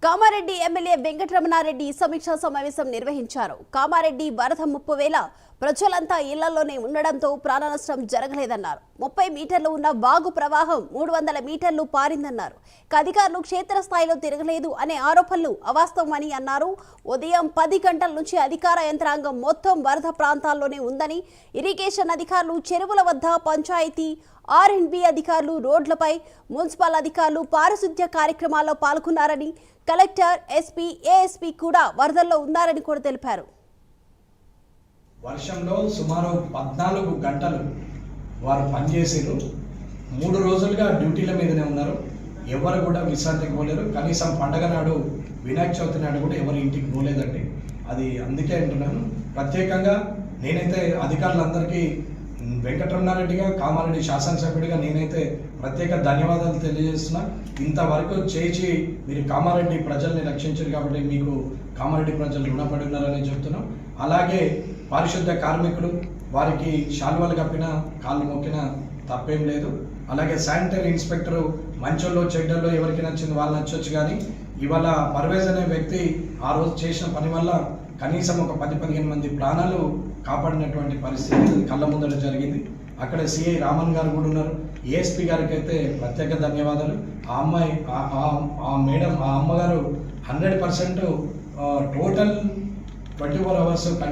Kamareddy MLA Venkataramana Reddy సమీక్షా సమావేశం నిర్వహించారు. కామారెడ్డి వరద ముప్పు వేళ ప్రజలంతా ఇళ్లలోనే ఉండడంతో ప్రాణ నష్టం జరగలేదన్నారు. 30 మీటర్లు ఉన్న వాగు ప్రవాహం 300 మీటర్లు పారిందన్నారు. అధికారులు క్షేత్రస్థాయిలో తిరగలేదు అనే ఆరోపణలు అవాస్తవమని అన్నారు. ఉదయం 10 గంటల నుంచి అధికార యంత్రాంగం మొత్తం వరద ప్రాంతాల్లోనే ఉందని, ఇరిగేషన్ అధికారులు చెరువుల వద్ద, పంచాయతీ R&B అధికారులు రోడ్లపై, మున్సిపల్ అధికారులు పారిశుద్ధ్య కార్యక్రమాల్లో పాల్గొన్నారని, కలెక్టర్, ఎస్పీ, ఏఎస్పీ కూడా వరదల్లో ఉన్నారని కూడా తెలిపారు. వర్షంలో సుమారు 14 గంటలు వారు పనిచేసారు. 3 రోజులుగా డ్యూటీల మీదనే ఉన్నారు. ఎవరు కూడా విశ్రాంతికి పోలేరు. కనీసం పండగ నాడు, వినాయక చవితి నాడు కూడా ఎవరు ఇంటికి పోలేదండి. అది అందుకే అంటున్నాను. ప్రత్యేకంగా నేనైతే అధికారులందరికీ వెంకటరమణారెడ్డిగా, కామారెడ్డి శాసనసభ్యుడిగా నేనైతే ప్రత్యేక ధన్యవాదాలు తెలియజేస్తున్నా. ఇంతవరకు చేసి మీరు కామారెడ్డి ప్రజల్ని రక్షించారు కాబట్టి మీకు కామారెడ్డి ప్రజలు రుణపడి ఉన్నారని చెప్తున్నాం. అలాగే పారిశుద్ధ కార్మికులు, వారికి శాల్వాలు కప్పిన, కాళ్ళు మొక్కిన తప్పేం లేదు. అలాగే శానిటరీ ఇన్స్పెక్టరు మంచోళ్ళు చెడ్డల్లో ఎవరికి నచ్చింది వాళ్ళు నచ్చొచ్చు, కానీ ఇవాళ పర్వేజ్ అనే వ్యక్తి ఆ రోజు చేసిన పని వల్ల కనీసం ఒక 10-15 మంది ప్రాణాలు కాపాడినటువంటి పరిస్థితి కళ్ళ ముందర జరిగింది. అక్కడ సిఐ రామన్ గారు కూడా ఉన్నారు. ఏఎస్పీ గారికి అయితే ప్రత్యేక ధన్యవాదాలు. ఆ అమ్మాయి, ఆ మేడం, ఆ అమ్మగారు 100% టోటల్ 24 hours కంటిన్యూ